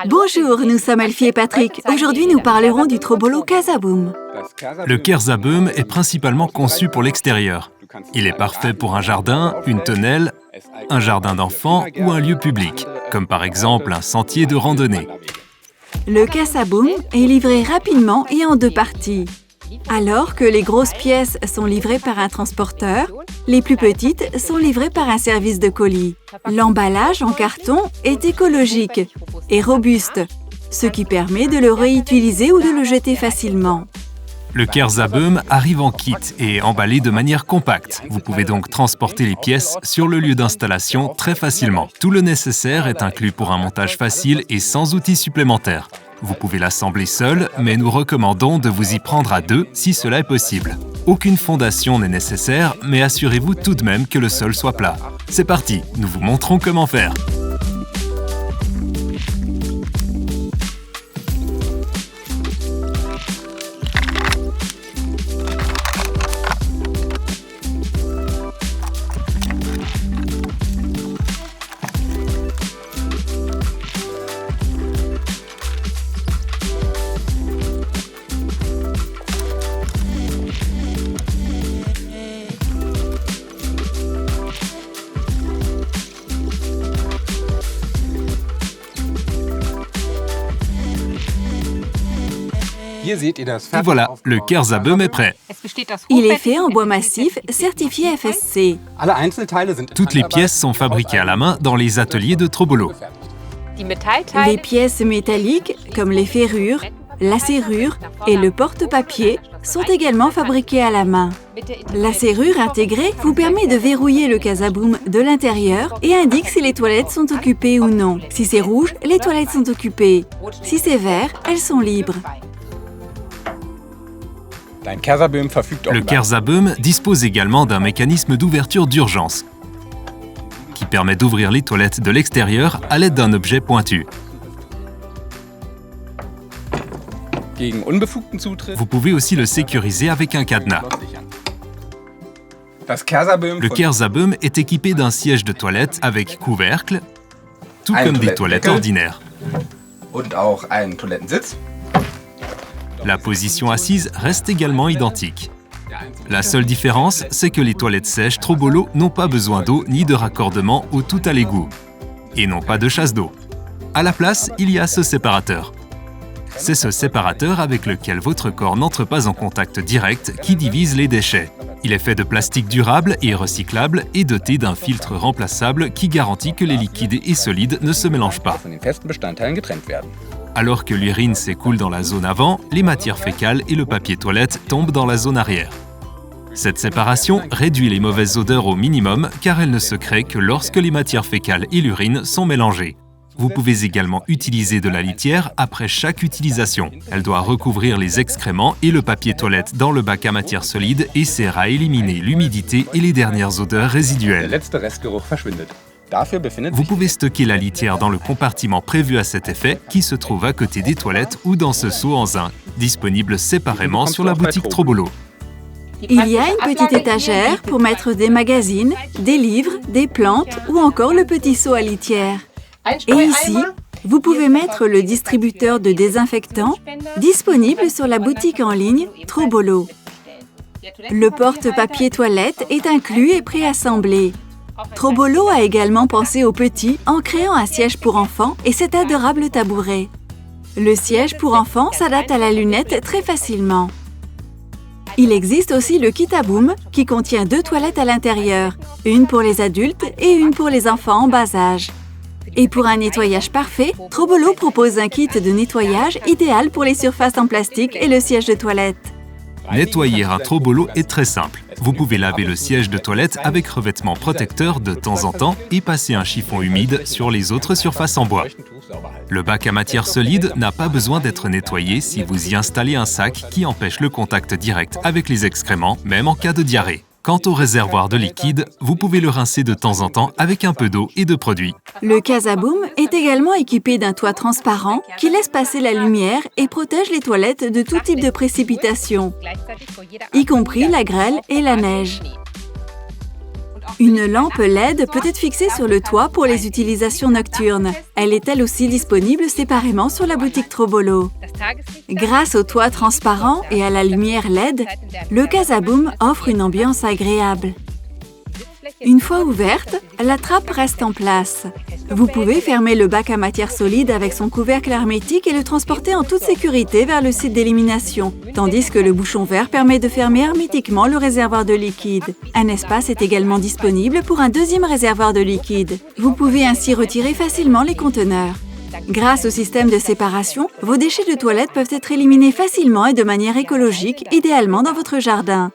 Bonjour, nous sommes Elfie et Patrick. Aujourd'hui, nous parlerons du Trobolo Casaboom. Le Casaboom est principalement conçu pour l'extérieur. Il est parfait pour un jardin, une tonnelle, un jardin d'enfants ou un lieu public, comme par exemple un sentier de randonnée. Le Casaboom est livré rapidement et en 2 parties. Alors que les grosses pièces sont livrées par un transporteur, les plus petites sont livrées par un service de colis. L'emballage en carton est écologique et robuste, ce qui permet de le réutiliser ou de le jeter facilement. Le Casaboom arrive en kit et est emballé de manière compacte. Vous pouvez donc transporter les pièces sur le lieu d'installation très facilement. Tout le nécessaire est inclus pour un montage facile et sans outils supplémentaires. Vous pouvez l'assembler seul, mais nous recommandons de vous y prendre à 2 si cela est possible. Aucune fondation n'est nécessaire, mais assurez-vous tout de même que le sol soit plat. C'est parti, nous vous montrons comment faire. Et voilà, le Casaboom est prêt. Il est fait en bois massif certifié FSC. Toutes les pièces sont fabriquées à la main dans les ateliers de Trobolo. Les pièces métalliques, comme les ferrures, la serrure et le porte-papier, sont également fabriquées à la main. La serrure intégrée vous permet de verrouiller le Casaboom de l'intérieur et indique si les toilettes sont occupées ou non. Si c'est rouge, les toilettes sont occupées. Si c'est vert, elles sont libres. Le Casaboom dispose également d'un mécanisme d'ouverture d'urgence qui permet d'ouvrir les toilettes de l'extérieur à l'aide d'un objet pointu. Vous pouvez aussi le sécuriser avec un cadenas. Le Casaboom est équipé d'un siège de toilette avec couvercle, tout comme des toilettes ordinaires. La position assise reste également identique. La seule différence, c'est que les toilettes sèches Trobolo n'ont pas besoin d'eau ni de raccordement au tout à l'égout. Et n'ont pas de chasse d'eau. À la place, il y a ce séparateur. C'est ce séparateur avec lequel votre corps n'entre pas en contact direct qui divise les déchets. Il est fait de plastique durable et recyclable et doté d'un filtre remplaçable qui garantit que les liquides et solides ne se mélangent pas. Alors que l'urine s'écoule dans la zone avant, les matières fécales et le papier toilette tombent dans la zone arrière. Cette séparation réduit les mauvaises odeurs au minimum car elle ne se crée que lorsque les matières fécales et l'urine sont mélangées. Vous pouvez également utiliser de la litière après chaque utilisation. Elle doit recouvrir les excréments et le papier toilette dans le bac à matière solide et sert à éliminer l'humidité et les dernières odeurs résiduelles. Vous pouvez stocker la litière dans le compartiment prévu à cet effet qui se trouve à côté des toilettes ou dans ce seau en zinc, disponible séparément sur la boutique Trobolo. Il y a une petite étagère pour mettre des magazines, des livres, des plantes ou encore le petit seau à litière. Et ici, vous pouvez mettre le distributeur de désinfectant disponible sur la boutique en ligne Trobolo. Le porte-papier toilette est inclus et préassemblé. Trobolo a également pensé aux petits en créant un siège pour enfants et cet adorable tabouret. Le siège pour enfants s'adapte à la lunette très facilement. Il existe aussi le Kitaboom qui contient 2 toilettes à l'intérieur, une pour les adultes et une pour les enfants en bas âge. Et pour un nettoyage parfait, Trobolo propose un kit de nettoyage idéal pour les surfaces en plastique et le siège de toilette. Nettoyer un Trobolo est très simple. Vous pouvez laver le siège de toilette avec revêtement protecteur de temps en temps et passer un chiffon humide sur les autres surfaces en bois. Le bac à matière solide n'a pas besoin d'être nettoyé si vous y installez un sac qui empêche le contact direct avec les excréments, même en cas de diarrhée. Quant au réservoir de liquide, vous pouvez le rincer de temps en temps avec un peu d'eau et de produits. Le Casaboom est également équipé d'un toit transparent qui laisse passer la lumière et protège les toilettes de tout type de précipitations, y compris la grêle et la neige. Une lampe LED peut être fixée sur le toit pour les utilisations nocturnes. Elle est elle aussi disponible séparément sur la boutique Trobolo. Grâce au toit transparent et à la lumière LED, le Casaboom offre une ambiance agréable. Une fois ouverte, la trappe reste en place. Vous pouvez fermer le bac à matière solide avec son couvercle hermétique et le transporter en toute sécurité vers le site d'élimination, tandis que le bouchon vert permet de fermer hermétiquement le réservoir de liquide. Un espace est également disponible pour un deuxième réservoir de liquide. Vous pouvez ainsi retirer facilement les conteneurs. Grâce au système de séparation, vos déchets de toilette peuvent être éliminés facilement et de manière écologique, idéalement dans votre jardin.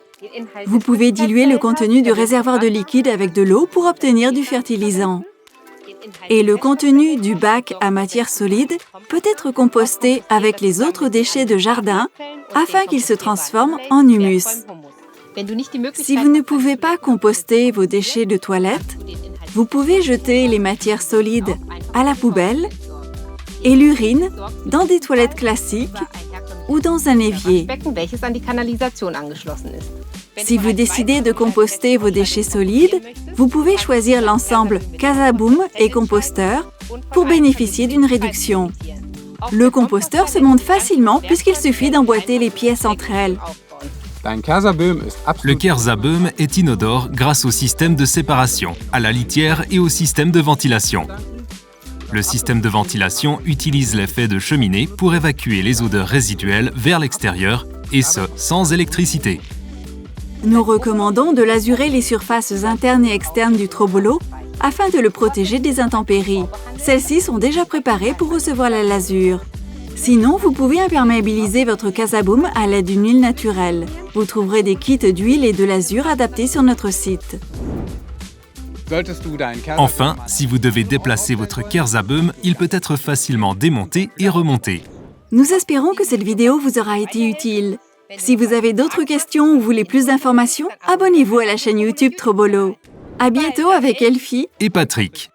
Vous pouvez diluer le contenu du réservoir de liquide avec de l'eau pour obtenir du fertilisant. Et le contenu du bac à matière solide peut être composté avec les autres déchets de jardin afin qu'ils se transforment en humus. Si vous ne pouvez pas composter vos déchets de toilette, vous pouvez jeter les matières solides à la poubelle et l'urine dans des toilettes classiques ou dans un évier. Si vous décidez de composter vos déchets solides, vous pouvez choisir l'ensemble Casaboom et composteur pour bénéficier d'une réduction. Le composteur se monte facilement puisqu'il suffit d'emboîter les pièces entre elles. Le Casaboom est inodore grâce au système de séparation, à la litière et au système de ventilation. Le système de ventilation utilise l'effet de cheminée pour évacuer les odeurs résiduelles vers l'extérieur, et ce, sans électricité. Nous recommandons de lazurer les surfaces internes et externes du Trobolo afin de le protéger des intempéries. Celles-ci sont déjà préparées pour recevoir la lasure. Sinon, vous pouvez imperméabiliser votre Casaboom à l'aide d'une huile naturelle. Vous trouverez des kits d'huile et de lasure adaptés sur notre site. Enfin, si vous devez déplacer votre Casaboom, il peut être facilement démonté et remonté. Nous espérons que cette vidéo vous aura été utile. Si vous avez d'autres questions ou voulez plus d'informations, abonnez-vous à la chaîne YouTube Trobolo. À bientôt avec Elfie et Patrick.